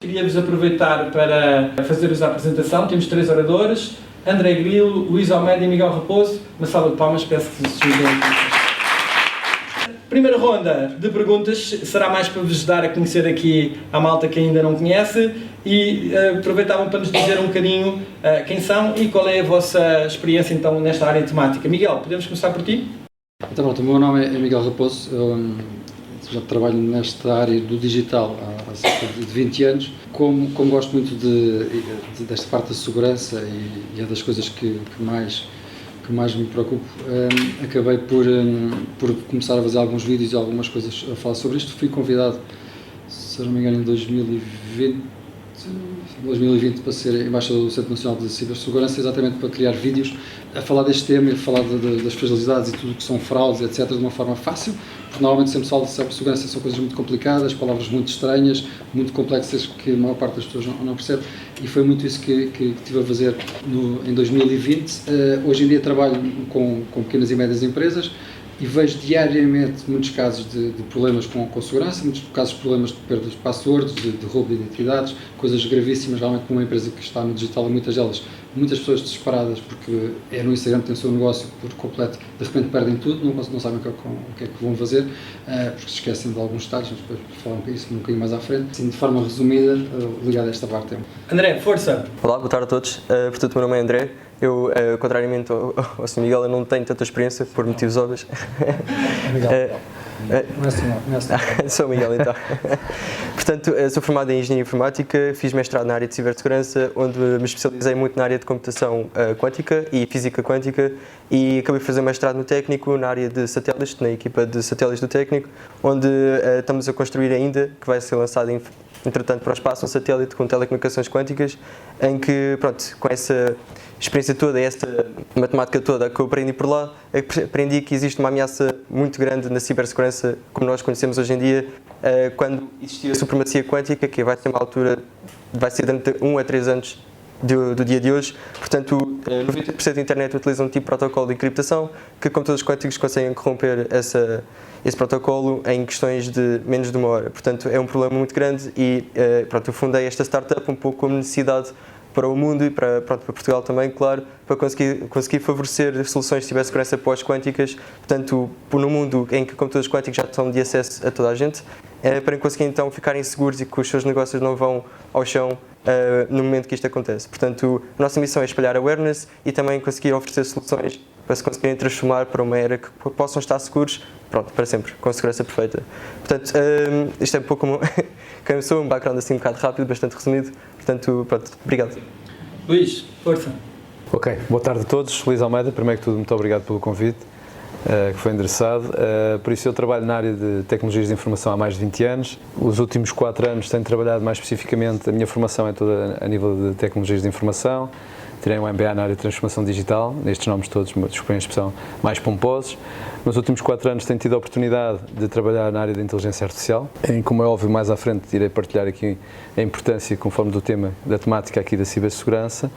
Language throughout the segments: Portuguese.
Queria-vos aproveitar para fazer-vos a apresentação. Temos 3 oradores: André Grilo, Luís Almeida e Miguel Raposo. Uma salva de palmas, peço que se ajudem aqui. Primeira ronda de perguntas será mais para vos dar a conhecer aqui a malta que ainda não conhece e aproveitavam para nos dizer um bocadinho quem são e qual é a vossa experiência então nesta área temática. Miguel, podemos começar por ti? Então pronto, o meu nome é Miguel Raposo, eu já trabalho nesta área do digital há cerca de 20 anos. Como gosto muito desta parte da segurança e é das coisas que mais me preocupo, acabei por começar a fazer alguns vídeos e algumas coisas a falar sobre isto. Fui convidado, se não me engano, em 2020 para ser embaixador do Centro Nacional de Cibersegurança, exatamente para criar vídeos a falar deste tema e a falar das fragilidades e tudo que são fraudes, etc., de uma forma fácil, porque normalmente sempre se fala de cibersegurança, são coisas muito complicadas, palavras muito estranhas, muito complexas que a maior parte das pessoas não percebe, e foi muito isso que estive a fazer em 2020. Hoje em dia trabalho com pequenas e médias empresas e vejo diariamente muitos casos de problemas com segurança, muitos casos de problemas de perda de passwords, de roubo de identidades, coisas gravíssimas. Realmente, para uma empresa que está no digital, muitas pessoas desesperadas porque no Instagram tem o seu negócio por completo, de repente perdem tudo, não sabem o que é que vão fazer, porque se esquecem de alguns detalhes, mas depois falam isso um bocadinho mais à frente. Assim, de forma resumida, ligado a esta parte. André, força! Olá, boa tarde a todos. Portanto, o meu nome é André. Eu, contrariamente ao Sr. Miguel, eu não tenho tanta experiência, por motivos óbvios. Não é Sou Miguel, então. Portanto, sou formado em Engenharia Informática, fiz mestrado na área de Cibersegurança, onde me especializei muito na área de computação quântica e física quântica, e acabei de fazer mestrado no técnico, na área de satélites, na equipa de satélites do técnico, onde estamos a construir ainda, que vai ser lançado entretanto para o espaço, um satélite com telecomunicações quânticas, em que, pronto, com essa experiência toda, essa matemática toda que eu aprendi por lá, aprendi que existe uma ameaça muito grande na cibersegurança, como nós conhecemos hoje em dia, quando existia a supremacia quântica, que vai ser uma altura, vai ser durante 1 a 3 anos do dia de hoje. Portanto, 90% da internet utiliza um tipo de protocolo de encriptação que computadores quânticos conseguem corromper esse protocolo em questões de menos de 1 hora. Portanto, é um problema muito grande e pronto, eu fundei esta startup um pouco como necessidade para o mundo e para Portugal também, claro, para conseguir favorecer soluções de cibersegurança pós-quânticas, portanto, no mundo em que computadores quânticos já estão de acesso a toda a gente, para conseguir então ficarem seguros e que os seus negócios não vão ao chão no momento que isto acontece. Portanto, a nossa missão é espalhar awareness e também conseguir oferecer soluções para se conseguirem transformar para uma era que possam estar seguros, pronto, para sempre, com segurança perfeita. Portanto, isto é um pouco quem eu sou, um background assim um bocado rápido, bastante resumido. Portanto, pronto, obrigado. Luís, força! Ok, boa tarde a todos. Luís Almeida, primeiro que tudo, muito obrigado pelo convite, que foi endereçado. Por isso, eu trabalho na área de tecnologias de informação há mais de 20 anos. Os últimos 4 anos tenho trabalhado mais especificamente, a minha formação é toda a nível de tecnologias de informação. Tirei um MBA na área de transformação digital, nestes nomes todos, uma expressão mais pomposos. Nos últimos 4 anos tenho tido a oportunidade de trabalhar na área da inteligência artificial, em, como é óbvio, mais à frente irei partilhar aqui a importância, conforme do tema, da temática aqui da cibersegurança.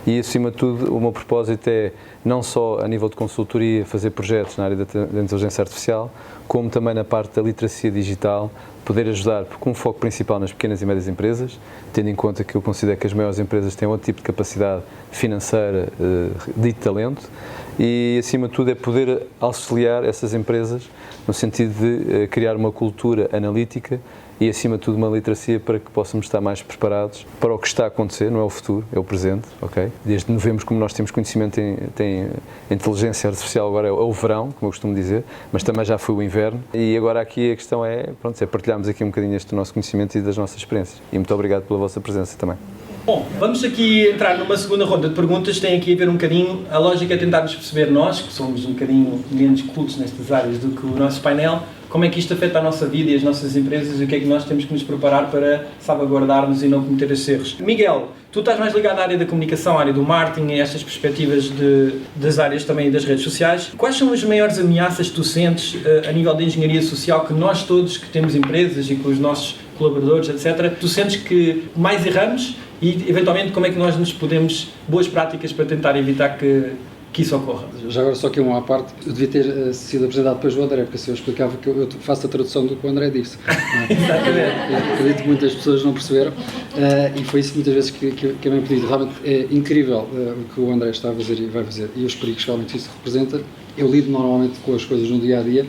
E, acima de tudo, o meu propósito é, não só a nível de consultoria, fazer projetos na área da inteligência artificial, como também na parte da literacia digital, poder ajudar com um foco principal nas pequenas e médias empresas, tendo em conta que eu considero que as maiores empresas têm outro tipo de capacidade financeira, de talento, e, acima de tudo, é poder auxiliar essas empresas no sentido de criar uma cultura analítica e, acima de tudo, uma literacia para que possamos estar mais preparados para o que está a acontecer, não é o futuro, é o presente, ok? Desde novembro, como nós temos conhecimento, tem inteligência artificial, agora é o verão, como eu costumo dizer, mas também já foi o inverno, e agora aqui a questão é partilharmos aqui um bocadinho este nosso conhecimento e das nossas experiências. E muito obrigado pela vossa presença também. Bom, vamos aqui entrar numa segunda ronda de perguntas. Tem aqui a ver um bocadinho, a lógica é tentarmos perceber nós, que somos um bocadinho menos cultos nestas áreas do que o nosso painel, como é que isto afeta a nossa vida e as nossas empresas e o que é que nós temos que nos preparar para salvaguardar-nos e não cometer esses erros. Miguel, tu estás mais ligado à área da comunicação, à área do marketing e a estas perspectivas das áreas também das redes sociais. Quais são as maiores ameaças que tu sentes a nível de engenharia social que nós todos que temos empresas e com os nossos colaboradores, etc., tu sentes que mais erramos e, eventualmente, como é que nós nos podemos, boas práticas para tentar evitar que que isso ocorra. Já agora só que uma à parte, eu devia ter sido apresentado depois do André, porque assim eu explicava que eu faço a tradução do que o André disse. Eu acredito que muitas pessoas não perceberam e foi isso muitas vezes que é bem pedido. Realmente é incrível o que o André está a fazer e vai fazer e os perigos que realmente isso representa. Eu lido normalmente com as coisas no dia-a-dia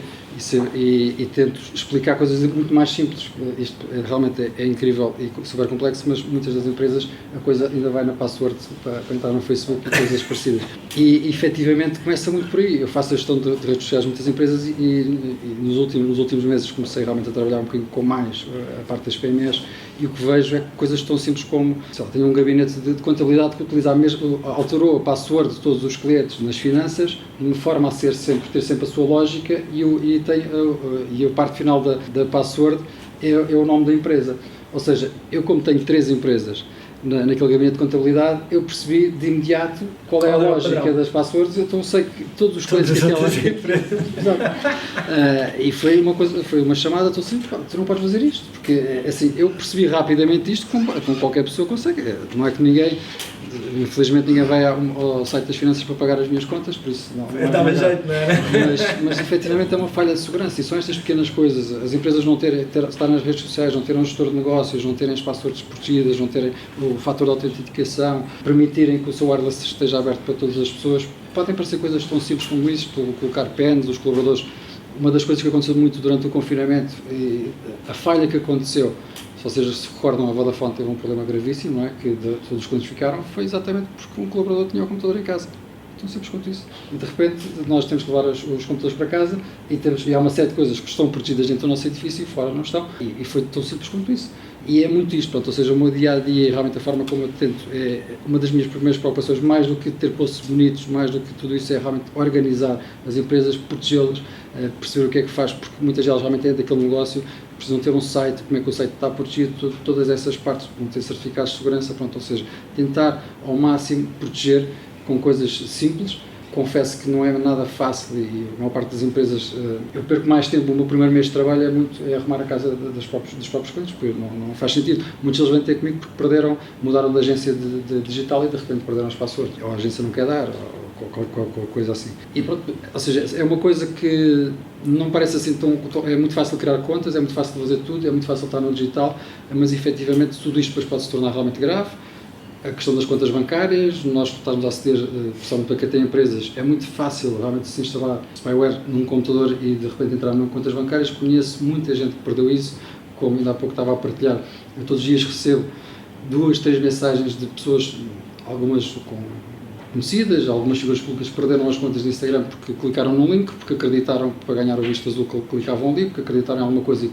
e tento explicar coisas muito mais simples. Isto realmente é incrível e super complexo, mas muitas das empresas a coisa ainda vai na password para entrar no Facebook e coisas parecidas. E efetivamente começa muito por aí. Eu faço a gestão de redes sociais de muitas empresas e nos últimos meses comecei realmente a trabalhar um bocadinho com mais a parte das PMEs e o que vejo é que coisas tão simples como, sei lá, tenho um gabinete de contabilidade que utiliza alterou a password de todos os clientes nas finanças de forma a ter sempre a sua lógica e a parte final da password é o nome da empresa. Ou seja, eu como tenho 3 empresas naquele gabinete de contabilidade, eu percebi de imediato qual é a lógica das passwords, então sei que todos os clientes que têm lá. E foi uma chamada, estou assim, tu não podes fazer isto, porque assim, eu percebi rapidamente isto, como qualquer pessoa consegue. Não é que infelizmente ninguém vai ao site das finanças para pagar as minhas contas, por isso não dava jeito, não é? Mas efetivamente é uma falha de segurança e são estas pequenas coisas, as empresas não estar nas redes sociais, não terem um gestor de negócios, não terem as passwords protegidas, não terem o fator de autenticação, permitirem que o seu wireless esteja aberto para todas as pessoas. Podem parecer coisas tão simples como isto, colocar pens, os colaboradores. Uma das coisas que aconteceu muito durante o confinamento, e a falha que aconteceu, se vocês se recordam, a Vodafone teve um problema gravíssimo, não é? Que todos os clientes ficaram, foi exatamente porque um colaborador tinha o computador em casa. Tão simples quanto isso. E de repente nós temos que levar os computadores para casa e há uma série de coisas que estão protegidas dentro do nosso edifício e fora não estão. E foi tão simples quanto isso. E é muito isto, pronto, ou seja, o meu dia-a-dia e realmente a forma como eu tento, é uma das minhas primeiras preocupações, mais do que ter posts bonitos, mais do que tudo isso, é realmente organizar as empresas, protegê-las, perceber o que é que faz, porque muitas delas realmente é daquele negócio, precisam ter um site, como é que o site está protegido, todas essas partes, vão ter certificados de segurança, pronto, ou seja, tentar ao máximo proteger com coisas simples. Confesso que não é nada fácil e a maior parte das empresas, eu perco mais tempo, o meu primeiro mês de trabalho é arrumar a casa dos próprios clientes, porque não faz sentido. Muitos deles vêm ter comigo porque mudaram de agência de digital e de repente perderam as passwords, ou a agência não quer dar, ou qualquer coisa assim. E pronto, ou seja, é uma coisa que não parece assim é muito fácil criar contas, é muito fácil fazer tudo, é muito fácil estar no digital, mas efetivamente tudo isto depois pode se tornar realmente grave. A questão das contas bancárias, nós estamos a aceder, principalmente para quem tem empresas, é muito fácil realmente se instalar spyware num computador e de repente entrar em contas bancárias. Conheço muita gente que perdeu isso, como ainda há pouco estava a partilhar. Eu todos os dias recebo 2, 3 mensagens de pessoas, algumas conhecidas, algumas figuras públicas perderam as contas de Instagram porque clicaram num link, porque acreditaram que para ganhar o visto azul clicavam ali, porque acreditaram em alguma coisa e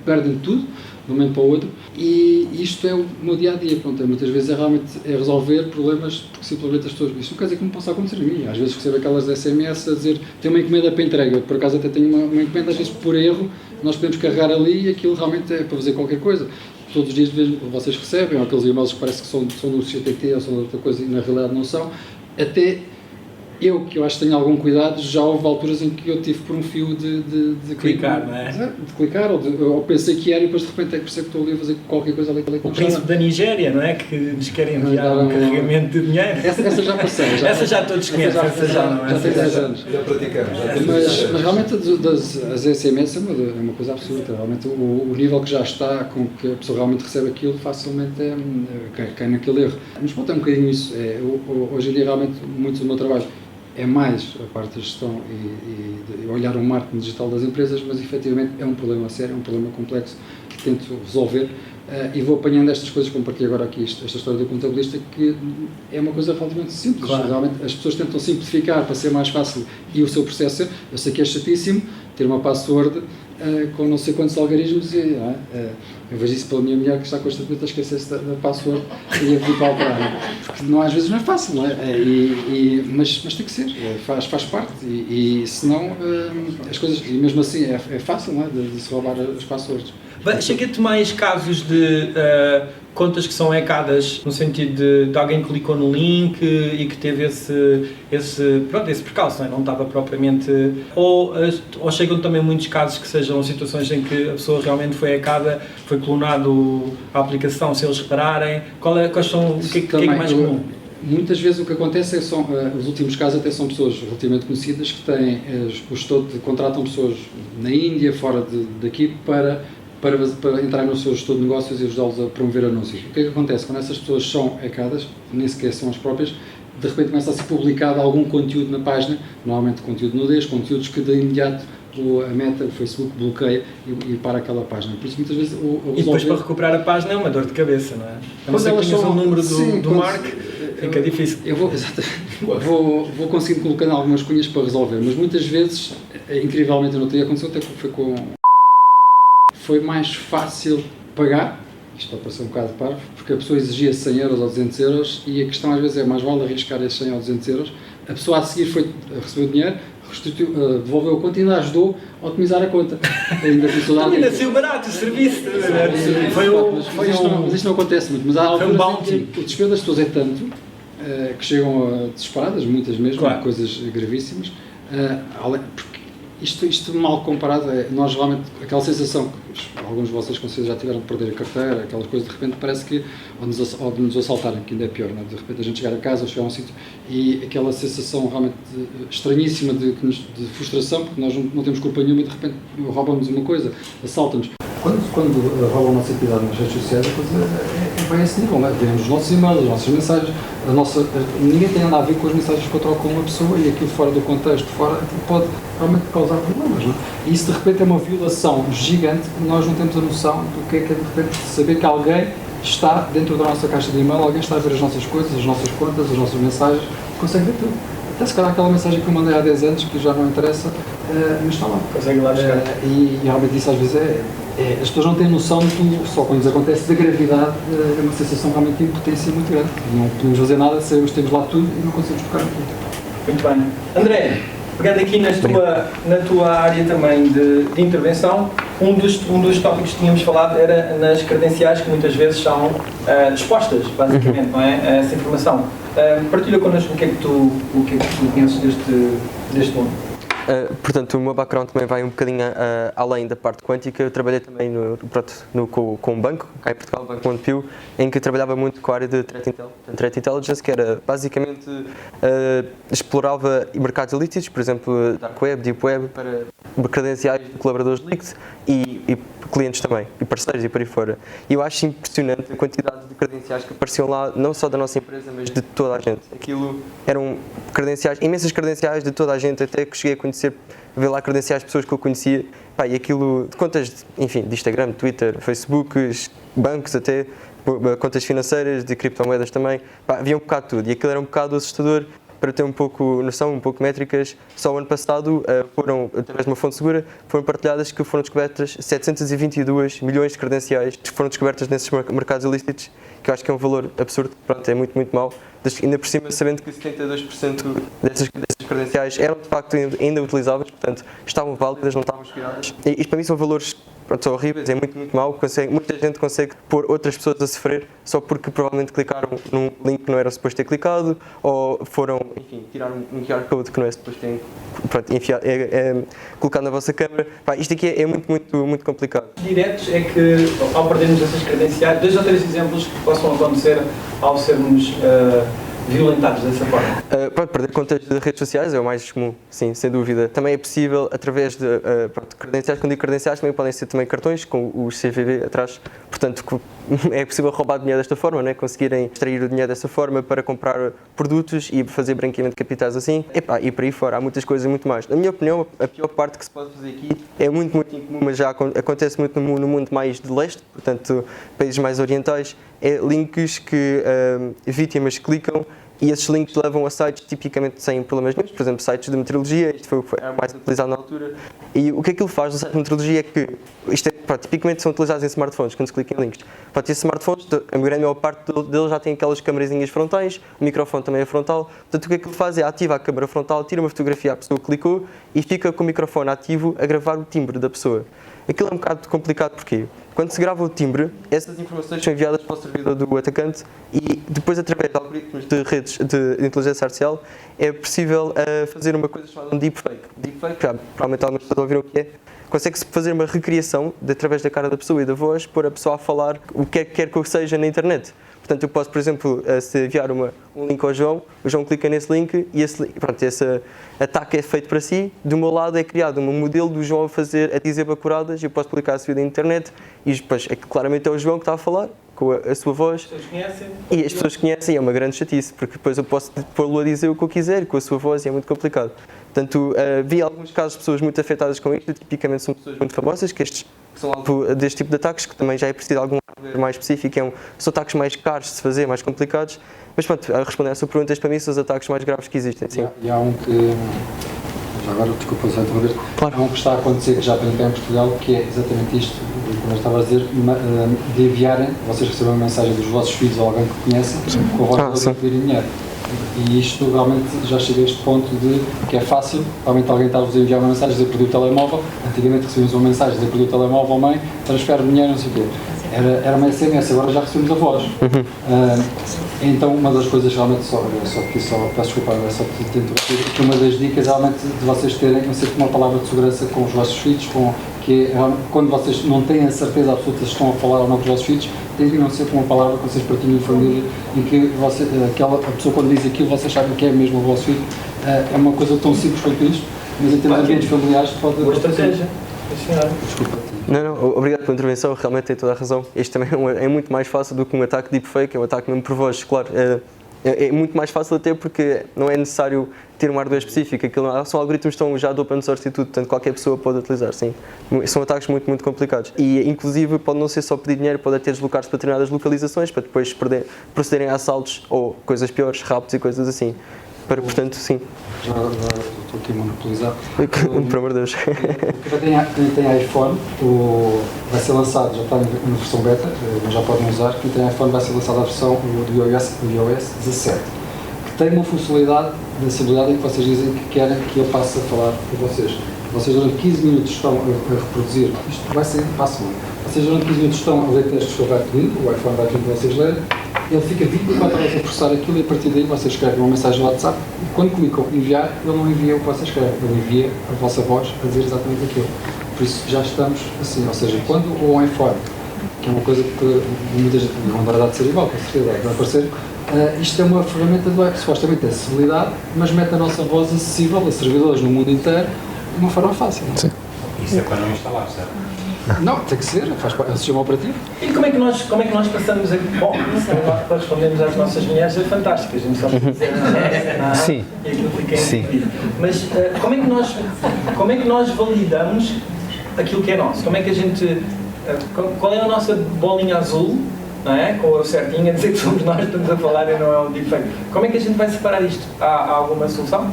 perdem tudo de um momento para o outro. E isto é o meu dia-a-dia, muitas vezes realmente resolver problemas porque simplesmente as pessoas, isto não quer dizer que não possa acontecer a mim, às vezes recebo aquelas SMS a dizer, tem uma encomenda para entrega, por acaso até tenho uma encomenda, às vezes por erro, nós podemos carregar ali e aquilo realmente é para fazer qualquer coisa. Todos os dias vocês recebem, ou aqueles e-mails que parece que são do CTT ou são de outra coisa e na realidade não são. Até eu, que eu acho que tenho algum cuidado, já houve alturas em que eu tive por um fio de clicar, não é? De clicar, ou pensei que era e depois de repente é que estou ali a fazer qualquer coisa ali. O príncipe da Nigéria, não é? Que nos querem enviar um carregamento de dinheiro. Essa já passei. Essa já todos conhecem, essa já não é? Já tem 10 anos. Já praticamos. Mas realmente as SMS é uma coisa absurda. Realmente o nível que já está, com que a pessoa realmente recebe aquilo, facilmente cai naquele erro. Mas pronto, é um bocadinho isso. Hoje em dia realmente muito do meu trabalho é mais a parte da gestão e de olhar o marketing digital das empresas, mas efetivamente é um problema sério, é um problema complexo que tento resolver e vou apanhando estas coisas, como partilhei agora aqui esta história do contabilista, que é uma coisa relativamente simples. Claro. Realmente as pessoas tentam simplificar para ser mais fácil e o seu processo, eu sei que é chatíssimo ter uma password com não sei quantos algarismos e eu vejo isso pela minha mulher que está constantemente a esquecer-se da password e a pedir para alterar, porque às vezes não é fácil, não é? Mas tem que ser, faz parte e senão as coisas, e mesmo assim é fácil, não é? De se roubar as passwords. Chega-te mais casos de contas que são hackadas no sentido de alguém que clicou no link e que teve esse percalço, não estava propriamente... Ou chegam também muitos casos que sejam situações em que a pessoa realmente foi hackada, foi clonado a aplicação, se eles repararem, quais são, o que é mais comum? Muitas vezes o que acontece são, os últimos casos até são pessoas relativamente conhecidas que têm, contratam pessoas na Índia, fora daqui, para entrar no seu gestor de negócios e ajudá-los a promover anúncios. O que é que acontece? Quando essas pessoas são hackadas, nem sequer são as próprias, de repente começa a ser publicado algum conteúdo na página, normalmente conteúdo de nudez, conteúdos que de imediato a Meta, o Facebook bloqueia e para aquela página. Por isso muitas vezes e depois para recuperar a página é uma dor de cabeça, não é? A não ser que tenhas o número do Mark, fica difícil. Eu vou conseguindo colocando algumas cunhas para resolver, mas muitas vezes, incrivelmente no outro dia aconteceu, até foi mais fácil pagar, isto pode parecer um bocado parvo, porque a pessoa exigia 100 euros ou 200 euros e a questão às vezes é mais vale arriscar esses 100 ou 200 euros, a pessoa a seguir recebeu o dinheiro, devolveu a conta e ainda ajudou a otimizar a conta. Ainda saiu barato o serviço. Mas isto não acontece muito, mas há alturas em que o desespero das pessoas é tanto que chegam a desesperadas, muitas mesmo, claro. Coisas gravíssimas, porque isto mal comparado, nós realmente, aquela sensação que alguns de vocês com certeza já tiveram de perder a carteira, aquelas coisas, de repente parece que, ou de nos assaltarem, que ainda é pior, não é? De repente a gente chegar a casa ou chegar a um sítio e aquela sensação realmente estranhíssima de frustração, porque nós não temos culpa nenhuma e de repente roubam-nos uma coisa, assaltam-nos. Quando roubam a nossa identidade nas redes sociais, a coisa é bem a esse nível, não é? Temos os nossos e-mails, as nossas mensagens, ninguém tem nada a ver com as mensagens que eu troco com uma pessoa e aquilo fora do contexto, pode realmente causar problemas, não é? E isso de repente é uma violação gigante e nós não temos a noção do que é de repente saber que alguém está dentro da nossa caixa de e-mail, alguém está a ver as nossas coisas, as nossas contas, as nossas mensagens, consegue ver tudo. Até se calhar aquela mensagem que eu mandei há 10 anos, que já não interessa, mas está lá. Consegue lá buscar. E realmente isso às vezes as pessoas não têm noção de tudo, só quando lhes acontece da gravidade, é uma sensação realmente de impotência muito grande. Não podemos fazer nada, sabemos que temos lá tudo e não conseguimos tocar tudo. Muito bem. André, pegando aqui na tua área também de intervenção, um dos tópicos que tínhamos falado era nas credenciais que muitas vezes são expostas, basicamente, não é? Essa informação. Partilha connosco o que é que tu conheces deste mundo. Portanto, o meu background também vai um bocadinho além da parte quântica. Eu trabalhei também com um banco, cá em Portugal, o Banco Montepio, em que trabalhava muito com a área de Threat Intelligence, que era basicamente explorava mercados ilícitos, por exemplo, Dark Web, Deep Web, para credenciais de colaboradores líquidos e clientes também, e parceiros e por aí fora. E eu acho impressionante a quantidade de credenciais que apareciam lá, não só da nossa empresa, mas de toda a gente. Aquilo eram credenciais, imensas credenciais de toda a gente, até que cheguei a conhecer, ver lá credenciais de pessoas que eu conhecia, e aquilo, de contas, enfim, de Instagram, Twitter, Facebook, bancos até, contas financeiras, de criptomoedas também, havia um bocado de tudo, e aquilo era um bocado assustador. Para ter um pouco noção, um pouco métricas, só o ano passado foram, através de uma fonte segura, foram partilhadas que foram descobertas 722 milhões de credenciais que foram descobertas nesses mercados ilícitos, que eu acho que é um valor absurdo, pronto, é muito, muito mau. Ainda por cima, sabendo que 72% dessas credenciais eram de facto ainda utilizáveis, portanto, estavam válidas, não estavam expiradas. E isto para mim são valores, pronto, são horríveis, é muito, muito mau. Muita gente consegue pôr outras pessoas a sofrer só porque provavelmente clicaram num link que não era suposto ter clicado ou foram, enfim, tirar um QR Code que não é suposto ter, pronto, colocar na vossa câmara. Isto aqui é muito, muito, muito complicado. Diretos é que, ao perdermos essas credenciais, 2 ou 3 exemplos que possam acontecer ao sermos violentados dessa forma? Pode perder contas de redes sociais, é o mais comum, sim, sem dúvida. Também é possível, através de credenciais, quando digo credenciais, também podem ser também cartões com os CVV atrás. Portanto, é possível roubar dinheiro desta forma, né? Conseguirem extrair o dinheiro dessa forma para comprar produtos e fazer branqueamento de capitais assim. E por aí fora, há muitas coisas muito mais. Na minha opinião, a pior parte que se pode fazer aqui é muito, muito incomum, mas já acontece muito no mundo mais de leste, portanto, países mais orientais, é links que vítimas clicam e esses links levam a sites tipicamente sem problemas nenhum, por exemplo, sites de meteorologia, isto foi o que era mais utilizado na altura. E o que aquilo faz no site de meteorologia é que, tipicamente são utilizados em smartphones, quando se clica em links. Esses smartphones, a grande maior parte deles já têm aquelas camarazinhas frontais, o microfone também é frontal, portanto o que aquilo faz é ativa a câmara frontal, tira uma fotografia à pessoa que clicou e fica com o microfone ativo a gravar o timbre da pessoa. Aquilo é um bocado complicado porque quando se grava o timbre, essas informações são enviadas para o servidor do atacante e depois, através de algoritmos de redes de inteligência artificial, é possível fazer uma coisa chamada um deepfake. Deepfake, já provavelmente algumas pessoas ouviram o que é. consegue-se fazer uma recriação através da cara da pessoa e da voz, pôr a pessoa a falar o que quer que eu seja na internet. Portanto, eu posso, por exemplo, se enviar um link ao João, o João clica nesse link e esse ataque é feito para si. Do meu lado é criado um modelo do João a dizer bacuradas, eu posso publicar a seguir na internet e depois claramente é o João que está a falar, com a sua voz. As pessoas conhecem. E as pessoas conhecem, é uma grande chatice, porque depois eu posso pô-lo a dizer o que eu quiser com a sua voz e é muito complicado. Portanto, vi alguns casos de pessoas muito afetadas com isto, tipicamente são pessoas muito famosas, que são alvo deste tipo de ataques, que também já é preciso algum hardware mais específico, são ataques mais caros de se fazer, mais complicados. Mas pronto, a responder à sua pergunta, para mim são os ataques mais graves que existem. Sim. E há um que, já agora, desculpa, só interromper, Claro. há um que está a acontecer, que já tem cá em Portugal, que é exatamente isto, como eu estava a dizer, de enviarem, vocês recebem uma mensagem dos vossos filhos ou alguém que conhecem, com a voz de pedirem dinheiro. E isto realmente já chega a este ponto de que é fácil, realmente alguém está a vos enviar uma mensagem, dizer perdi o telemóvel, antigamente recebíamos uma mensagem, dizer perdi o telemóvel, mãe, transfere dinheiro, não sei o quê. Era uma SMS, agora já recebemos a voz. Então, uma das coisas realmente, peço desculpa, só te interromper, que uma das dicas realmente de vocês terem sempre uma palavra de segurança com os vossos filhos, que é quando vocês não têm a certeza absoluta se estão a falar ou não com os vossos filhos, tentem não ser com uma palavra que vocês partilham em família, em que a pessoa quando diz aquilo, vocês sabem que é mesmo o vosso filho. É uma coisa tão simples quanto isto, mas em termos de ambientes familiares pode... Boa estratégia. Desculpa. Não, obrigado pela intervenção, realmente tem toda a razão. Este também é muito mais fácil do que um ataque deepfake, é um ataque mesmo por voz, claro. É muito mais fácil até porque não é necessário ter um hardware específico, são algoritmos que estão já do open source e tudo, portanto qualquer pessoa pode utilizar, sim. São ataques muito, muito complicados. E inclusive pode não ser só pedir dinheiro, pode até deslocar-se para determinadas localizações para depois procederem a assaltos ou coisas piores, raptos e coisas assim. Portanto, sim. Já estou aqui a monopolizar. Por amor de Deus. Quem tem iPhone, vai ser lançado, já está na versão beta, mas já podem usar. Quem tem iPhone vai ser lançada a versão do iOS 17, que tem uma funcionalidade de acessibilidade em que vocês dizem que querem que eu passe a falar com vocês. Vocês durante 15 minutos estão a reproduzir, isto vai ser fácil. Vocês durante 15 minutos estão a ler textos que ele vai pedindo, o iPhone vai pedir para vocês lerem, ele fica 24 horas a processar aquilo e a partir daí vocês escrevem uma mensagem no WhatsApp e quando clicam enviar, ele não envia o que vocês escrevem, ele envia a vossa voz a dizer exatamente aquilo. Por isso já estamos assim, ou seja, quando o iPhone, que é uma coisa que muita gente não vai dar de ser igual, com certeza vai aparecer, isto é uma ferramenta do app, supostamente é acessibilidade, mas mete a nossa voz acessível a servidores no mundo inteiro de uma forma fácil. Sim. Isso é para não instalar, certo? Não, tem que ser, faz parte do sistema operativo. E como é que nós passamos a... Bom, nós respondemos às nossas mulheres, é fantástico, a gente só dizer Sim. E aquilo fica Sim. incrível. Mas como é que nós validamos aquilo que é nosso? Como é que a gente... Qual é a nossa bolinha azul, não é? Com o certinho a dizer que somos nós que estamos a falar e não é um deepfake. Como é que a gente vai separar isto? Há alguma solução?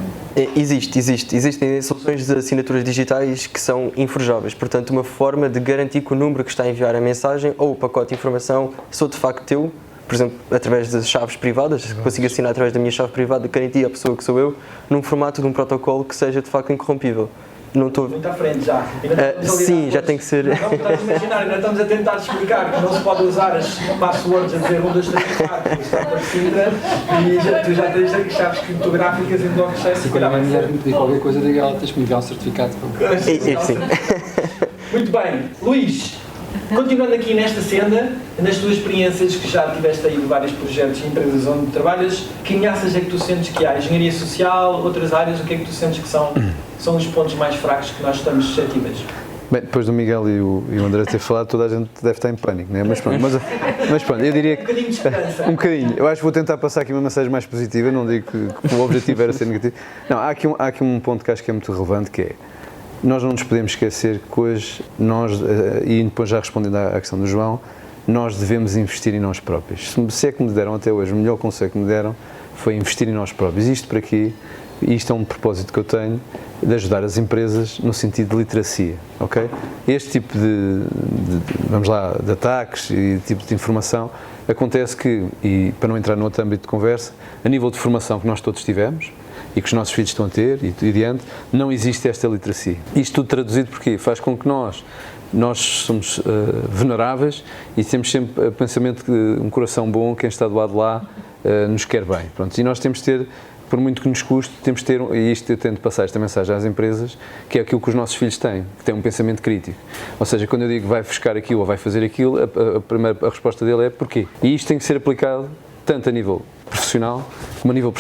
Existem soluções de assinaturas digitais que são inforjáveis, portanto uma forma de garantir que o número que está a enviar a mensagem ou o pacote de informação sou de facto teu, por exemplo, através de chaves privadas, consigo assinar através da minha chave privada, garantir a pessoa que sou eu, num formato de um protocolo que seja de facto incorrompível. Não estou... Muito à frente já. Sim, já tem que ser... Não, estás a imaginar, ainda estamos a tentar explicar que não se pode usar as passwords a dizer 1, 2, 3, 4 e tu já tens chaves criptográficas em blockchain. Se quando a minha mulher me pedir qualquer coisa, diga ela, tens que me enviar um certificado. Sim. Muito bem. Luís, continuando aqui nesta senda, nas tuas experiências que já tiveste aí de vários projetos e empresas onde trabalhas, que ameaças é que tu sentes que há? Engenharia social, outras áreas, o que é que tu sentes que são os pontos mais fracos que nós estamos suscetíveis? Bem, depois do Miguel e o André ter falado, toda a gente deve estar em pânico, não é? Mas pronto, eu diria que... Um bocadinho de esperança. Um bocadinho. Eu acho que vou tentar passar aqui uma mensagem mais positiva, não digo que o objetivo era ser negativo. Não, há aqui um ponto que acho que é muito relevante, que é, nós não nos podemos esquecer que hoje e depois já respondendo à questão do João, nós devemos investir em nós próprios. Se é que me deram até hoje, o melhor conselho que me deram foi investir em nós próprios. Isto para quê? Isto é um propósito que eu tenho, de ajudar as empresas no sentido de literacia, ok? Este tipo de ataques e tipo de informação acontece que, e para não entrar no outro âmbito de conversa, a nível de formação que nós todos tivemos e que os nossos filhos estão a ter e diante, não existe esta literacia. Isto tudo traduzido porque faz com que nós somos vulneráveis e temos sempre o pensamento que um coração bom, quem está do lado de lá, nos quer bem. Pronto, e nós temos de ter por muito que nos custe, temos de ter, e isto eu tento passar esta mensagem às empresas, que é aquilo que os nossos filhos têm, que têm um pensamento crítico. Ou seja, quando eu digo vai buscar aquilo ou vai fazer aquilo, a resposta dele é porquê? E isto tem que ser aplicado tanto a nível profissional como a nível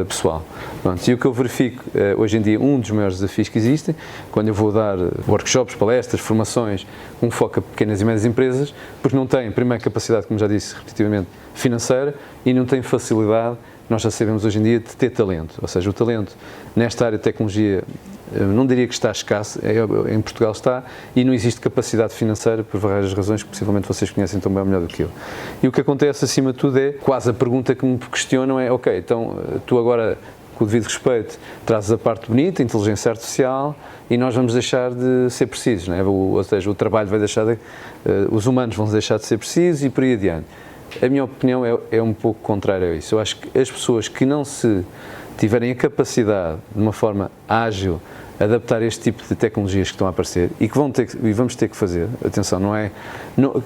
pessoal. Pronto, e o que eu verifico hoje em dia, um dos maiores desafios que existem, quando eu vou dar workshops, palestras, formações, um foco a pequenas e médias empresas, porque não têm, primeiro, capacidade, como já disse repetitivamente, financeira, e não têm facilidade, nós já sabemos hoje em dia, de ter talento. Ou seja, o talento nesta área de tecnologia, não diria que está escasso, em Portugal está, e não existe capacidade financeira por várias razões que possivelmente vocês conhecem tão bem ou melhor do que eu. E o que acontece acima de tudo é, quase a pergunta que me questionam é, ok, então tu agora, com o devido respeito, trazes a parte bonita, a inteligência artificial, e nós vamos deixar de ser precisos, não é? Ou seja, o trabalho vai deixar de, os humanos vão deixar de ser precisos e por aí adiante. A minha opinião é um pouco contrária a isso. Eu acho que as pessoas que não se tiverem a capacidade, de uma forma ágil, adaptar este tipo de tecnologias que estão a aparecer e que vamos ter que fazer, atenção,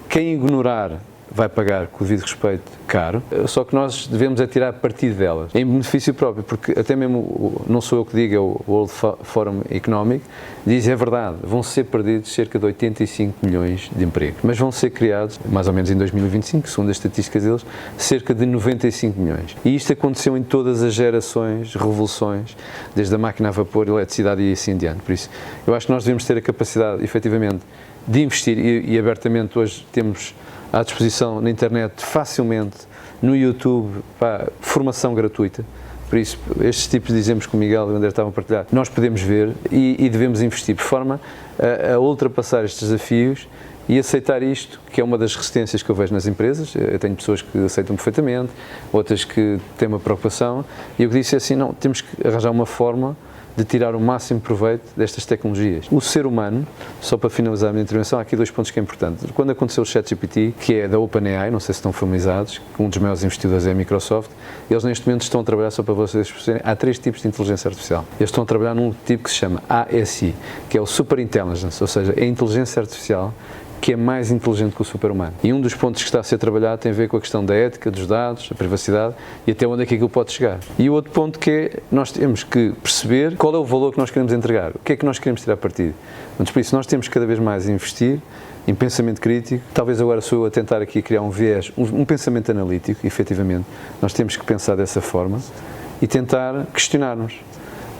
quem ignorar vai pagar, com o devido respeito, caro, só que nós devemos tirar partido delas, em benefício próprio, porque até mesmo, não sou eu que digo, é o World Forum Economic, diz, é verdade, vão ser perdidos cerca de 85 milhões de empregos, mas vão ser criados, mais ou menos em 2025, segundo as estatísticas deles, cerca de 95 milhões. E isto aconteceu em todas as gerações, revoluções, desde a máquina a vapor, eletricidade e assim em diante. Por isso, eu acho que nós devemos ter a capacidade, efetivamente, de investir, e abertamente hoje temos à disposição na internet, facilmente, no YouTube, formação gratuita. Por isso, estes tipos de exemplos que o Miguel e o André estavam a partilhar, nós podemos ver e devemos investir por forma a ultrapassar estes desafios e aceitar isto, que é uma das resistências que eu vejo nas empresas. Eu tenho pessoas que aceitam perfeitamente, outras que têm uma preocupação, e eu disse assim, não, temos que arranjar uma forma de tirar o máximo proveito destas tecnologias. O ser humano, só para finalizar a minha intervenção, há aqui dois pontos que é importante. Quando aconteceu o ChatGPT, que é da OpenAI, não sei se estão familiarizados, um dos maiores investidores é a Microsoft, eles neste momento estão a trabalhar, só para vocês perceberem, há 3 tipos de inteligência artificial. Eles estão a trabalhar num tipo que se chama ASI, que é o Super Intelligence, ou seja, é a inteligência artificial que é mais inteligente que o super-humano. E um dos pontos que está a ser trabalhado tem a ver com a questão da ética, dos dados, a privacidade e até onde é que aquilo pode chegar. E o outro ponto que é, nós temos que perceber qual é o valor que nós queremos entregar, o que é que nós queremos tirar partido. Por isso, nós temos cada vez mais a investir em pensamento crítico. Talvez agora sou eu a tentar aqui criar um viés, um pensamento analítico, efetivamente. Nós temos que pensar dessa forma e tentar questionar-nos.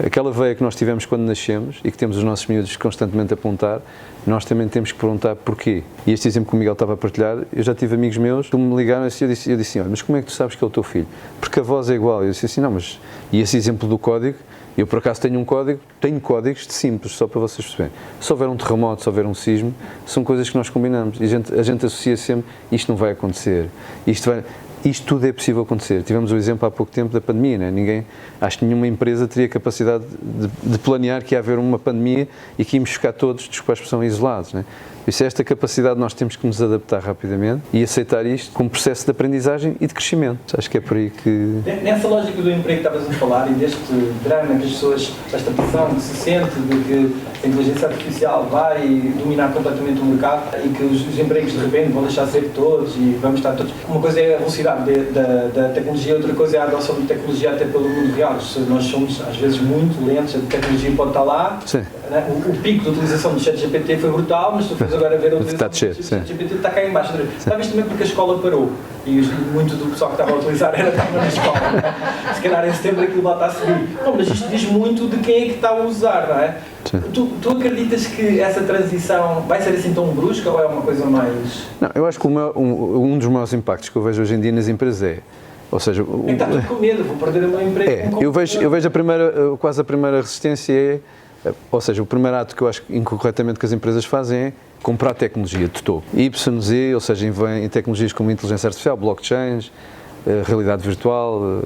Aquela veia que nós tivemos quando nascemos e que temos os nossos miúdos constantemente a apontar, nós também temos que perguntar porquê. E este exemplo que o Miguel estava a partilhar, eu já tive amigos meus que me ligaram e eu disse, olha, mas como é que tu sabes que é o teu filho? Porque a voz é igual. Eu disse assim, não, mas... E esse exemplo do código, eu por acaso tenho códigos de simples, só para vocês perceberem. Se houver um terremoto, se houver um sismo, são coisas que nós combinamos. E a gente associa sempre, isto não vai acontecer, isto tudo é possível acontecer. Tivemos o exemplo há pouco tempo da pandemia, né? Acho que nenhuma empresa teria capacidade de planear que ia haver uma pandemia e que íamos ficar todos, desculpa a expressão, isolados, né? Por isso, esta capacidade nós temos que nos adaptar rapidamente e aceitar isto como processo de aprendizagem e de crescimento. Acho que é por aí que... Nessa lógica do emprego que estavas a falar e deste drama que as pessoas, esta pressão que se sente de que a inteligência artificial vai dominar completamente o mercado e que os empregos de repente vão deixar de ser todos e vamos estar todos... Uma coisa é a velocidade da tecnologia, outra coisa é a adoção de tecnologia até pelo mundo real. Nós somos às vezes muito lentos, a tecnologia pode estar lá. Sim. O pico de utilização do ChatGPT foi brutal, mas tu fores agora ver a utilização do ChatGPT está cá em baixo. Talvez também porque a escola parou e muito do pessoal que estava a utilizar estava na escola. Se calhar em setembro aquilo lá está a seguir. Bom, mas isto diz muito de quem é que está a usar, não é? Tu acreditas que essa transição vai ser assim tão brusca ou é uma coisa mais... Não, eu acho que um dos maiores impactos que eu vejo hoje em dia nas empresas é, ou seja... Está tudo com medo, vou perder o meu emprego. Eu vejo quase a primeira resistência ou seja, o primeiro ato que eu acho incorretamente que as empresas fazem é comprar tecnologia de topo. YZ, ou seja, em tecnologias como inteligência artificial, blockchains, realidade virtual,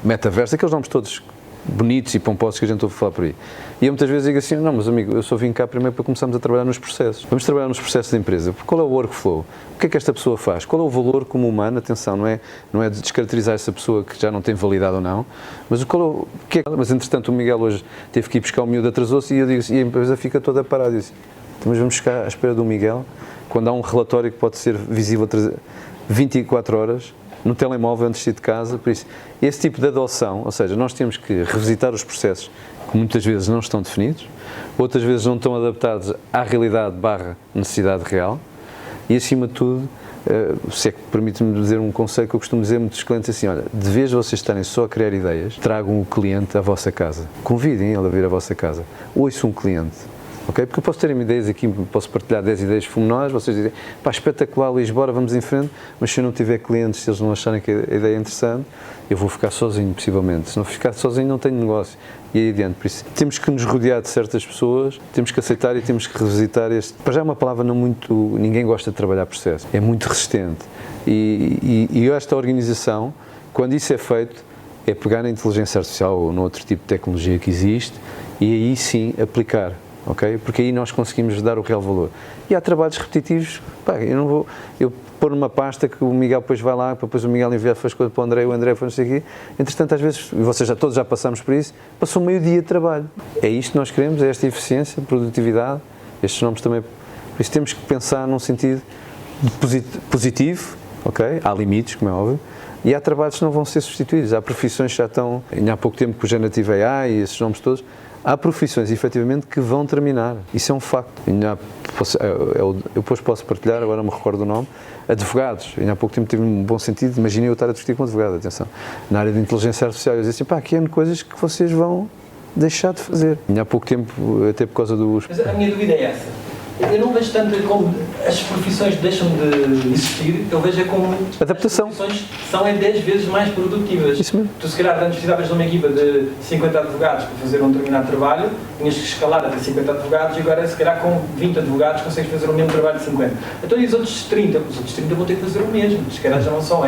metaverso, aqueles nomes todos bonitos e pomposos que a gente ouve falar por aí. E eu muitas vezes digo assim, não, mas amigo, eu só vim cá primeiro para começarmos a trabalhar nos processos. Vamos trabalhar nos processos da empresa. Qual é o workflow? O que é que esta pessoa faz? Qual é o valor como humano? Atenção, não é de descaracterizar essa pessoa que já não tem validade ou não, mas mas entretanto o Miguel hoje teve que ir buscar o miúdo, atrasou-se e a empresa fica toda parada e disse, então, mas vamos ficar à espera do Miguel quando há um relatório que pode ser visível 24 horas no telemóvel antes de sair de casa, por isso, esse tipo de adoção, ou seja, nós temos que revisitar os processos que muitas vezes não estão definidos, outras vezes não estão adaptados à realidade / necessidade real e, acima de tudo, se é que permite-me dizer um conselho que eu costumo dizer a muitos clientes assim, olha, de vez de vocês estarem só a criar ideias, tragam o cliente à vossa casa, convidem ele a vir à vossa casa, ouçam um cliente. Okay? Porque eu posso ter ideias aqui, posso partilhar 10 ideias fenomenais, vocês dizem, pá, espetacular, Luís, bora, vamos em frente, mas se eu não tiver clientes, se eles não acharem que a ideia é interessante, eu vou ficar sozinho, possivelmente. Se não ficar sozinho, não tenho negócio. E aí adiante. Por isso, temos que nos rodear de certas pessoas, temos que aceitar e temos que revisitar este. Para já é uma palavra não muito. Ninguém gosta de trabalhar processo, é muito resistente. E esta organização, quando isso é feito, é pegar na inteligência artificial ou no outro tipo de tecnologia que existe e aí sim aplicar. Okay? Porque aí nós conseguimos dar o real valor. E há trabalhos repetitivos, pá, eu não vou pôr numa pasta que o Miguel depois vai lá, depois o Miguel envia as coisas para o André foi não sei o quê. Entretanto, às vezes, e vocês todos já passamos por isso, passou meio dia de trabalho. É isto que nós queremos, é esta eficiência, produtividade, estes nomes também. Por isso temos que pensar num sentido positivo, ok? Há limites, como é óbvio, e há trabalhos que não vão ser substituídos, há profissões que já estão, há pouco tempo com o Generative AI e esses nomes todos, há profissões, efetivamente, que vão terminar. Isso é um facto. Eu depois posso partilhar, agora não me recordo do nome, advogados. Há pouco tempo tive um bom sentido, imaginei eu estar a discutir com um advogado, atenção. Na área de inteligência artificial, eu dizia assim, pá, aqui há coisas que vocês vão deixar de fazer. Há pouco tempo, até por causa dos... Mas a minha dúvida é essa. Eu não vejo tanto como as profissões deixam de existir, eu vejo como adaptação. As profissões são 10 vezes mais produtivas. Isso mesmo. Tu, se calhar, antes precisavas de uma equipa de 50 advogados para fazer um determinado trabalho, tinhas que escalar até 50 advogados e agora, se calhar, com 20 advogados consegues fazer o mesmo trabalho de 50. Então, e os outros 30? Os outros 30 vão ter que fazer o mesmo. Se calhar já não são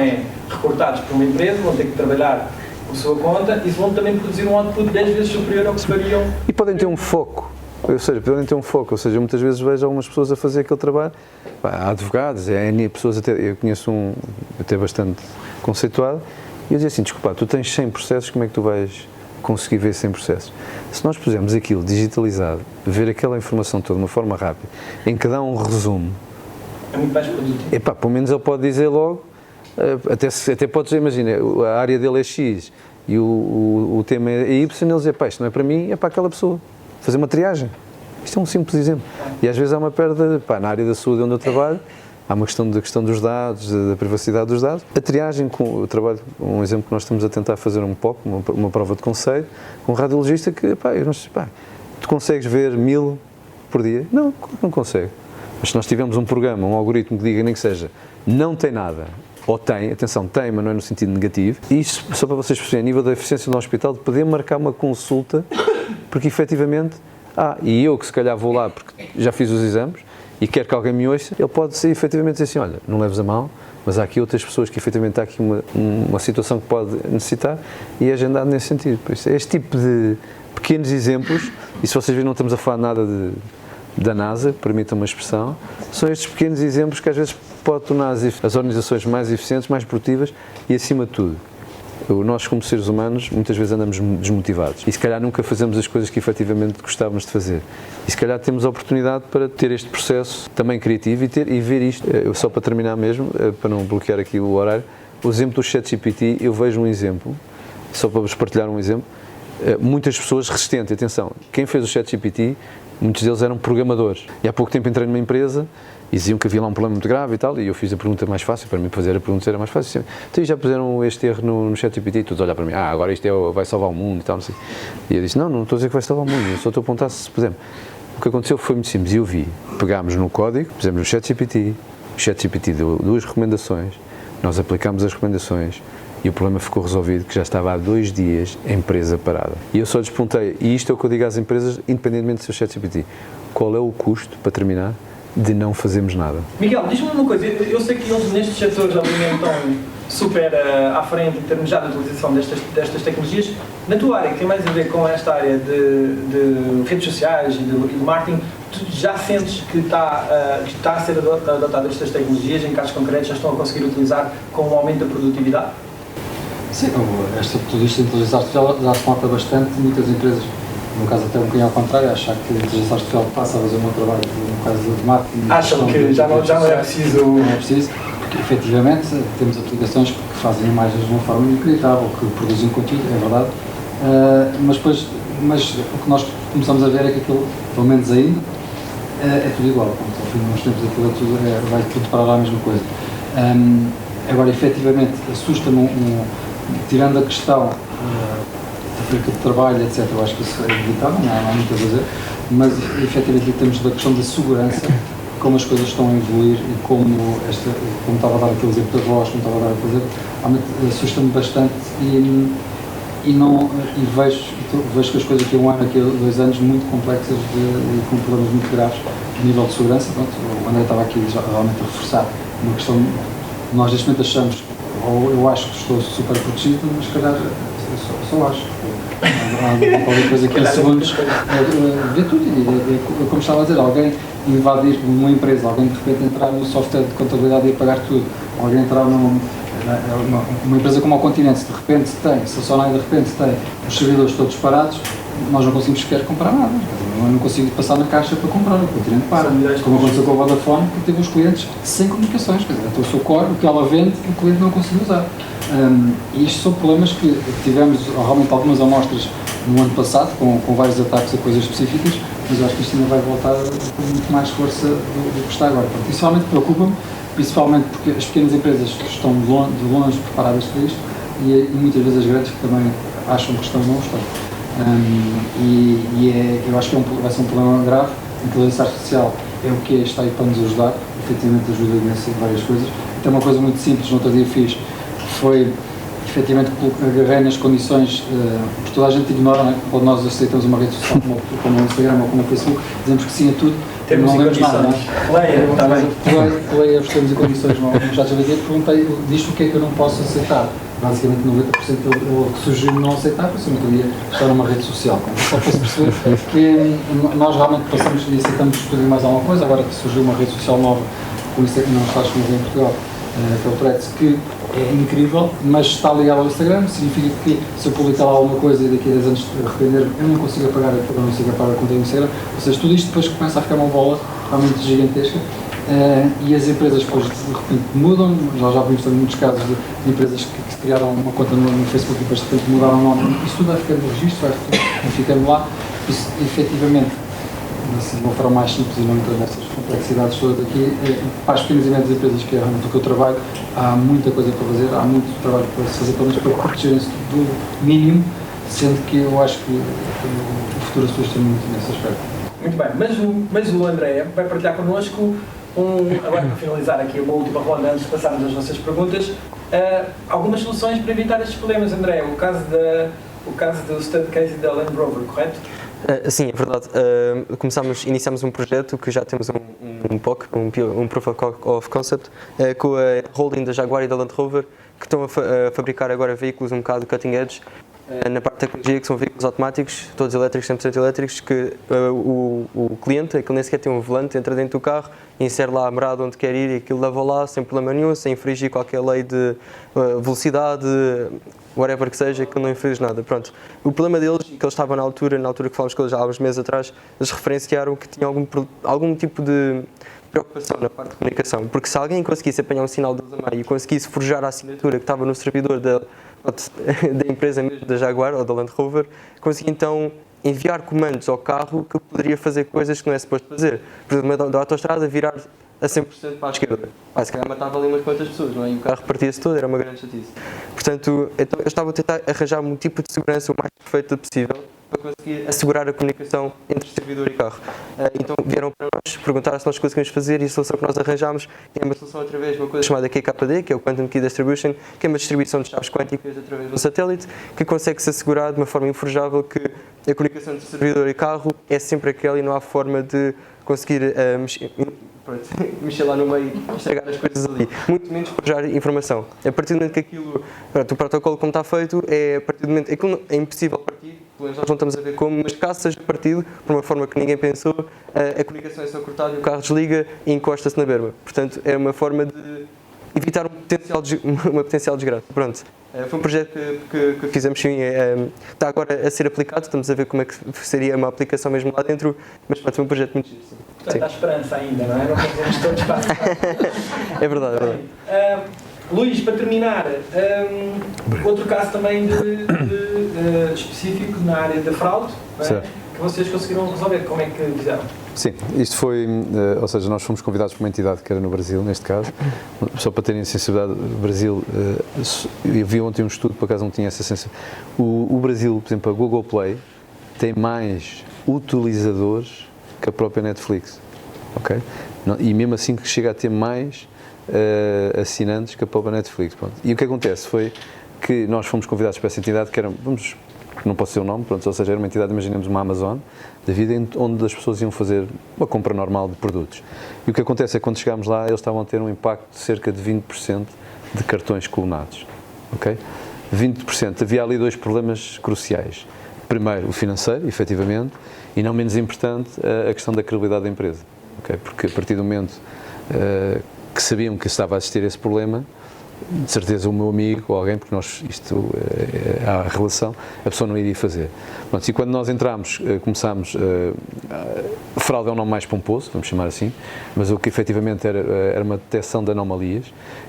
recortados por uma empresa, vão ter que trabalhar por sua conta e vão também produzir um output 10 vezes superior ao que fariam. E podem ter um foco. Ou seja, muitas vezes vejo algumas pessoas a fazer aquele trabalho, há advogados, pessoas até, eu conheço um até bastante conceituado, e eu dizia assim, desculpa, tu tens 100 processos, como é que tu vais conseguir ver 100 processos? Se nós pusermos aquilo digitalizado, ver aquela informação toda de uma forma rápida, em que dá um resumo, é muito mais produtivo. Pelo menos ele pode dizer logo, até pode dizer, imagina, a área dele é X e o tema é Y, ele dizer, pá, isto não é para mim, é para aquela pessoa. Fazer uma triagem. Isto é um simples exemplo. E às vezes há uma perda, na área da saúde onde eu trabalho, há uma questão dos dados, da privacidade dos dados. A triagem, eu trabalho, um exemplo que nós estamos a tentar fazer um POC, uma prova de conceito, com um radiologista que, eu não sei, tu consegues ver 1000 por dia? Não consegue. Mas se nós tivermos um programa, um algoritmo que diga nem que seja, não tem nada, ou tem, atenção, tem, mas não é no sentido negativo, isso só para vocês perceberem, a nível da eficiência do hospital, de poder marcar uma consulta, porque efetivamente, e eu que se calhar vou lá porque já fiz os exames e quero que alguém me ouça, ele pode ser efetivamente dizer assim, olha, não leves a mal, mas há aqui outras pessoas que efetivamente há aqui uma situação que pode necessitar e é agendado nesse sentido. Por isso, este tipo de pequenos exemplos, e se vocês virem não estamos a falar nada da NASA, permitam uma expressão, são estes pequenos exemplos que às vezes podem tornar as organizações mais eficientes, mais produtivas e acima de tudo, nós como seres humanos muitas vezes andamos desmotivados e se calhar nunca fazemos as coisas que efetivamente gostávamos de fazer e se calhar temos a oportunidade para ter este processo também criativo e ver isto. Só para terminar mesmo, para não bloquear aqui o horário, o exemplo do ChatGPT, eu vejo um exemplo, só para vos partilhar um exemplo, muitas pessoas resistentes, atenção, quem fez o ChatGPT, muitos deles eram programadores e há pouco tempo entrei numa empresa e diziam que havia lá um problema muito grave e tal, e eu fiz a pergunta mais fácil, para mim fazer a pergunta era mais fácil. Então já puseram este erro no ChatGPT e todos olhar para mim, agora isto vai salvar o mundo e tal, não sei. E eu disse, não estou a dizer que vai salvar o mundo, eu só estou a apontar se, por exemplo, o que aconteceu foi muito simples, eu vi, pegámos no código, pusemos no ChatGPT, o ChatGPT deu 2 recomendações, nós aplicámos as recomendações e o problema ficou resolvido, que já estava há 2 dias a empresa parada. E eu só lhes perguntei, e isto é o que eu digo às empresas, independentemente do seu ChatGPT, qual é o custo, para terminar, de não fazermos nada? Miguel, diz-me uma coisa, eu sei que eles nestes setores obviamente estão super à frente em termos já da utilização destas tecnologias. Na tua área, que tem mais a ver com esta área de redes sociais e de marketing, tu já sentes que está a ser adotado estas tecnologias, em casos concretos já estão a conseguir utilizar com um aumento da produtividade? Sim, tudo isto de inteligência artificial já se nota bastante, muitas empresas, no caso até um bocadinho ao contrário, achar que a inteligência artificial passa a fazer o meu trabalho, no caso de marketing. Acham que já não é preciso. Não é preciso, porque porque efetivamente temos aplicações que fazem imagens de uma forma inacreditável, que produzem conteúdo, é verdade, mas o que nós começamos a ver é que aquilo, pelo menos ainda, é tudo igual. Portanto, ao fim de uns tempos aquilo vai tudo para lá a mesma coisa. Agora, efetivamente, assusta-me, tirando a questão de trabalho, etc., eu acho que isso é inevitável, não há muito a fazer, mas efetivamente em termos da questão da segurança, como as coisas estão a evoluir e como estava a dar aquele exemplo da voz, como estava a dar aquele exemplo, realmente assusta-me bastante e vejo que as coisas aqui há 1 ano, aqui há 2 anos, muito complexas e com problemas muito graves a nível de segurança. Pronto, o André estava aqui realmente a reforçar uma questão, nós neste momento achamos, ou eu acho que estou super protegido, mas se calhar só acho. Há qualquer coisa que em segundos vê tudo e como estava a dizer, alguém invadir uma empresa, alguém de repente entrar no software de contabilidade e apagar tudo, alguém entrar numa empresa como o Continente, se de repente se a Sonai de repente tem os servidores todos parados, nós não conseguimos sequer comprar nada. Eu não consigo passar na caixa para comprar, o Continente para. Como aconteceu com a Vodafone, que teve os clientes sem comunicações, quer dizer, então o seu core, o que ela vende, o cliente não conseguiu usar. E isto são problemas que tivemos realmente algumas amostras no ano passado, com vários ataques a coisas específicas, mas eu acho que isto ainda vai voltar com muito mais força do que está agora. Portanto, isso realmente preocupa-me, principalmente porque as pequenas empresas estão de longe preparadas para isto e muitas vezes as grandes que também acham que estão não estão. Eu acho que vai ser um problema grave. A inteligência artificial é o que está aí para nos ajudar, efetivamente ajuda imenso em várias coisas. Então uma coisa muito simples, no outro dia fiz, foi efetivamente agarrei nas condições que toda a gente ignora, não é? Quando nós aceitamos uma rede social como o Instagram ou como o Facebook, dizemos que sim a tudo, temos não lemos nada, não é? Está bem. Pulei os termos e condições no ChatGPT e perguntei, diz-me o que é que eu não posso aceitar. Basicamente 90% ele sugeriu não aceitar, porque eu não queria estar numa rede social. Só para se perceber que nós realmente passamos e aceitamos tudo e mais alguma coisa, agora que surgiu uma rede social nova, por isso é que não está disponível em Portugal, que é o Threads, que é incrível, mas está ligado ao Instagram, significa que se eu publicar lá alguma coisa e daqui a 10 anos arrepender-me, eu não consigo apagar a conta do Instagram, ou seja, tudo isto depois começa a ficar uma bola realmente gigantesca e as empresas depois de repente mudam, nós já vimos também muitos casos de empresas que criaram uma conta no Facebook e depois de repente mudaram o nome, isso tudo vai ficando no registro, vai ficando lá, isso efetivamente, assim, de uma forma mais simples e não entrar nessas complexidades todas aqui, para as pequenas e médias empresas que é realmente o que eu trabalho, há muita coisa para fazer, há muito trabalho para se fazer, pelo menos para protegerem-se do mínimo, sendo que eu acho que o futuro assusta muito nesse aspecto. Muito bem, mas o André vai partilhar connosco, agora para finalizar aqui uma última ronda antes de passarmos às vossas perguntas, algumas soluções para evitar estes problemas. André, o caso do study case da Land Rover, correto? Sim, é verdade. Iniciámos um projeto que já temos um POC, um Proof of Concept, com a holding da Jaguar e da Land Rover, que estão a fabricar agora veículos um bocado cutting edge, na parte da tecnologia, que são veículos automáticos, todos elétricos, 100% elétricos, que o cliente, aquele nem sequer tem um volante, entra dentro do carro, insere lá a morada onde quer ir e aquilo leva lá sem problema nenhum, sem infringir qualquer lei de velocidade, whatever que seja, que não infringe nada. Pronto. O problema deles, que eles estavam na altura que falámos com eles já há uns meses atrás, eles referenciaram que tinham algum tipo de preocupação na parte de comunicação, porque se alguém conseguisse apanhar um sinal deles a meio e conseguisse forjar a assinatura que estava no servidor da empresa mesmo, da Jaguar ou da Land Rover, conseguia então enviar comandos ao carro que poderia fazer coisas que não é suposto fazer. Por exemplo, da autoestrada virar a 100% para a esquerda. Se calhar matava ali umas quantas pessoas, não é? E o carro partia-se todo, era uma grande chatice. Portanto, então, eu estava a tentar arranjar um tipo de segurança o mais perfeito possível para conseguir assegurar a comunicação entre servidor e carro. Então vieram para nós perguntar se nós conseguimos fazer e a solução que nós arranjámos é uma solução através de uma coisa chamada QKD, que é o Quantum Key Distribution, que é uma distribuição de chaves quânticas através de um satélite, que consegue-se assegurar de uma forma inforjável que a comunicação entre servidor e carro é sempre aquela e não há forma de conseguir mexer lá no meio e estragar as coisas ali. Muito menos forjar informação. A partir do momento que aquilo, o protocolo como está feito, a partir do momento, aquilo é impossível partir, pelo menos nós não estamos a ver como, mas caso seja partido, por uma forma que ninguém pensou, a comunicação é só cortada e o carro desliga e encosta-se na berma. Portanto, é uma forma de evitar uma potencial desgraça. Pronto. Foi um projeto que fizemos, sim, está agora a ser aplicado, estamos a ver como é que seria uma aplicação mesmo lá dentro, mas pronto, foi um projeto muito giro. Portanto, há esperança ainda, não é? Não fazemos todos para É verdade, é verdade. Luís, para terminar, outro caso também específico na área da fraude, não é? Que vocês conseguiram resolver, como é que fizeram? Sim, isto foi, ou seja, nós fomos convidados por uma entidade que era no Brasil, neste caso, só para terem a sensibilidade, o Brasil, eu vi ontem um estudo, por acaso não tinha essa sensibilidade, o Brasil, por exemplo, a Google Play, tem mais utilizadores que a própria Netflix, ok? E mesmo assim que chega a ter mais assinantes que a própria Netflix. Pronto. E o que acontece foi que nós fomos convidados para essa entidade, que era, não posso dizer o nome, pronto, ou seja, era uma entidade, imaginemos uma Amazon, da vida, onde as pessoas iam fazer uma compra normal de produtos. E o que acontece é que quando chegámos lá, eles estavam a ter um impacto de cerca de 20% de cartões clonados. Ok? 20%. Havia ali dois problemas cruciais. Primeiro, o financeiro, efetivamente, e não menos importante, a questão da credibilidade da empresa. Okay? Porque a partir do momento que sabiam que estava a existir esse problema, de certeza o meu amigo ou alguém, porque há relação, a pessoa não iria fazer. Pronto, e quando nós entramos, começámos, fraude é um nome mais pomposo, vamos chamar assim, mas o que efetivamente era uma detecção de anomalias,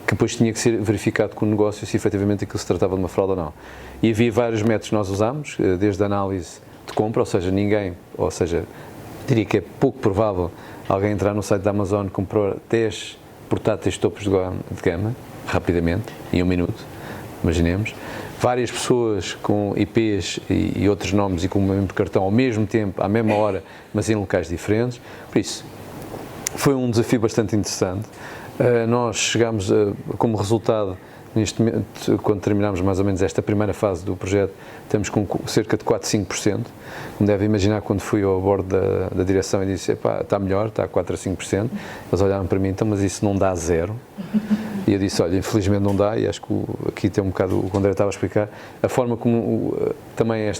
que depois tinha que ser verificado com o negócio se efetivamente aquilo se tratava de uma fraude ou não. E havia vários métodos que nós usámos, desde a análise de compra, ou seja, diria que é pouco provável alguém entrar no site da Amazon e comprar 10 portáteis topos de gama, rapidamente, em 1 minuto, imaginemos. Várias pessoas com IPs e outros nomes e com o mesmo cartão ao mesmo tempo, à mesma hora, mas em locais diferentes. Por isso, foi um desafio bastante interessante. Nós chegámos, como resultado, neste momento, quando terminamos mais ou menos esta primeira fase do projeto, estamos com cerca de 4, 5%. Como deve imaginar, quando fui ao bordo da direção e disse, está melhor, está a 4 a 5%, eles olharam para mim, então, mas isso não dá zero. E eu disse, olha, infelizmente não dá, e acho que aqui tem um bocado o que o André estava a explicar, a forma como também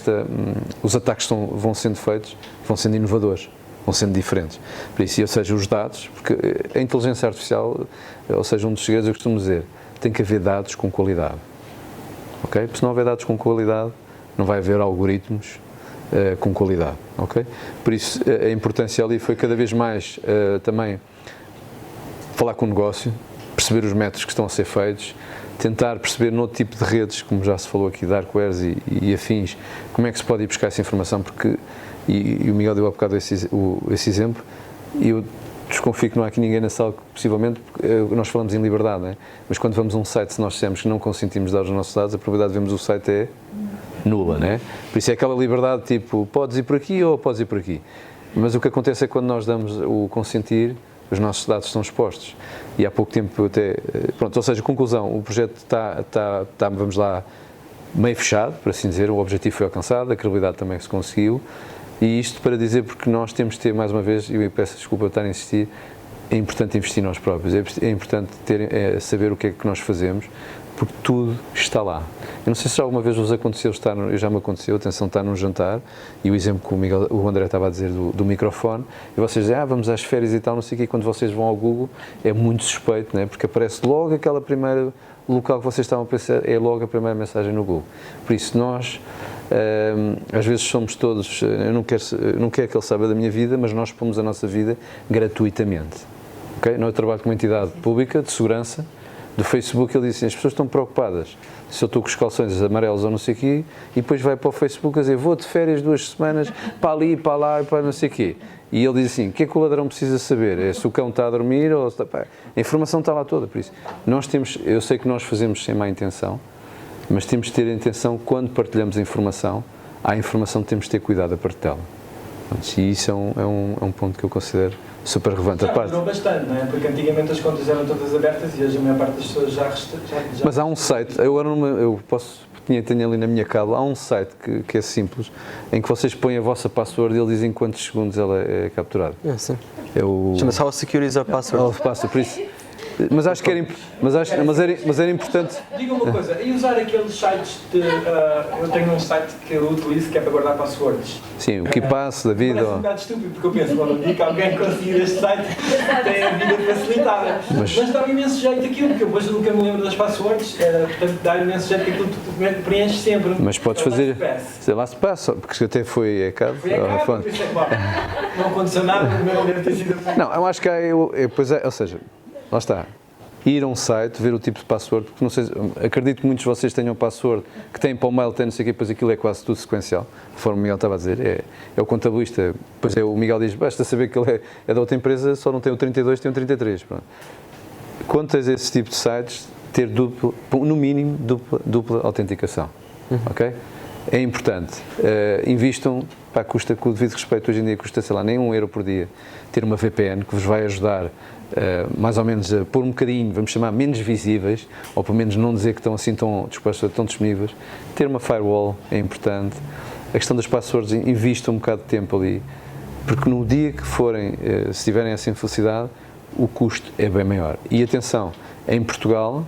os ataques vão sendo feitos, vão sendo inovadores, vão sendo diferentes. Por isso, ou seja, os dados, porque a inteligência artificial, ou seja, um dos segredos, eu costumo dizer, tem que haver dados com qualidade, ok? Porque se não houver dados com qualidade, não vai haver algoritmos com qualidade, ok? Por isso, a importância ali foi cada vez mais também falar com o negócio, perceber os métodos que estão a ser feitos, tentar perceber no outro tipo de redes, como já se falou aqui, darkwares e afins, como é que se pode ir buscar essa informação, porque, e o Miguel deu há bocado esse exemplo, e eu desconfio que não há aqui ninguém na sala que, possivelmente, nós falamos em liberdade, não é? Mas quando vamos a um site, se nós dissermos que não consentimos dar os nossos dados, a probabilidade de vermos o site é nula, não é? Por isso é aquela liberdade, tipo, podes ir por aqui ou podes ir por aqui. Mas o que acontece é que quando nós damos o consentir, os nossos dados estão expostos. E há pouco tempo até... Pronto, ou seja, conclusão, o projeto está, vamos lá, meio fechado, por assim dizer, o objetivo foi alcançado, a credibilidade também se conseguiu, e isto para dizer porque nós temos de ter, mais uma vez, e eu peço desculpa por estar a insistir, é importante investir em nós próprios, é importante saber o que é que nós fazemos, porque tudo está lá. Eu não sei se alguma vez vos aconteceu já me aconteceu, atenção, estar num jantar, e o exemplo que o André estava a dizer do microfone, e vocês dizem, vamos às férias e tal, não sei o quê, e quando vocês vão ao Google, é muito suspeito, não é? Porque aparece logo aquela primeira local que vocês estavam a pensar, é logo a primeira mensagem no Google. Por isso, nós, às vezes somos todos, eu não quero que ele saiba da minha vida, mas nós pomos a nossa vida gratuitamente. Okay? Eu trabalho com uma entidade pública de segurança, do Facebook, ele disse assim, as pessoas estão preocupadas se eu estou com os calções amarelos ou não sei o quê, e depois vai para o Facebook a dizer, vou de férias 2 semanas, para ali, para lá, para não sei o quê. E ele diz assim, o que é que o ladrão precisa saber? É se o cão está a dormir ou se está... A informação está lá toda, por isso. Eu sei que nós fazemos sem má intenção, mas temos de ter a intenção, quando partilhamos a informação temos de ter cuidado a partilhá-la. E isso é um ponto que eu considero super relevante. Já mudou bastante, não é? Porque antigamente as contas eram todas abertas e hoje a maior parte das pessoas já... Mas há um site, tenho ali na minha cabo, há um site que é simples, em que vocês põem a vossa password e ele diz em quantos segundos ela é capturada. Sim. Chama-se How Secure is Our Password. Por isso, Mas acho que era importante. Diga uma coisa, e usar aqueles sites de... eu tenho um site que eu utilizo que é para guardar passwords. Sim, o KeePass da vida. Parece um bocado estúpido, porque eu penso, bom, no dia que alguém conseguir este site, tem a vida facilitada. Mas dá imenso jeito aquilo, porque eu depois nunca me lembro das passwords, portanto dá imenso jeito que aquilo tu preenches sempre. Mas podes fazer. Sei lá se passa, porque até foi hackado. Por isso é claro. Não aconteceu nada, não deve ter sido. Não, eu acho que ou seja, lá está. Ir a um site, ver o tipo de password, porque não sei, acredito que muitos de vocês tenham password que têm para o mail, tem não sei o quê, depois aquilo é quase tudo sequencial, conforme o Miguel estava a dizer, é o contabilista, depois o Miguel diz, basta saber que ele é da outra empresa, só não tem o 32, tem o 33. Pronto. Quando tens esse tipo de sites, ter no mínimo dupla autenticação, ok? É importante, invistam, custa, com o devido respeito, hoje em dia custa, sei lá, nem €1 por dia, ter uma VPN que vos vai ajudar mais ou menos a pôr um bocadinho, vamos chamar, menos visíveis, ou pelo menos não dizer que estão assim tão disponíveis. Ter uma firewall é importante. A questão das passwords, invistam um bocado de tempo ali, porque no dia que forem, se tiverem essa infelicidade, o custo é bem maior. E atenção, em Portugal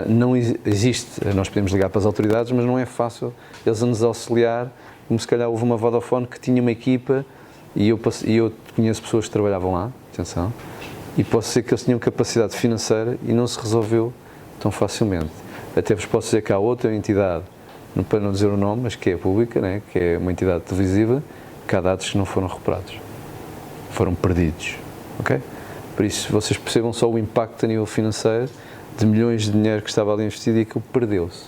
não existe, nós podemos ligar para as autoridades, mas não é fácil eles a nos auxiliar, como se calhar houve uma Vodafone que tinha uma equipa, e eu conheço pessoas que trabalhavam lá, atenção, e posso dizer que eles tinham capacidade financeira e não se resolveu tão facilmente. Até vos posso dizer que há outra entidade, para não dizer o nome, mas que é pública, né, que é uma entidade televisiva, que há dados que não foram recuperados, foram perdidos, ok? Por isso, vocês percebam só o impacto a nível financeiro de milhões de dinheiro que estava ali investido e aquilo perdeu-se.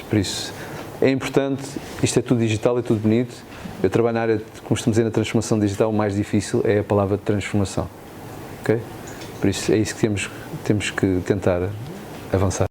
Por isso, é importante, isto é tudo digital, é tudo bonito. Eu trabalho na área, como estamos a dizer, na transformação digital, o mais difícil é a palavra transformação. Okay? Por isso, é isso que temos que tentar avançar.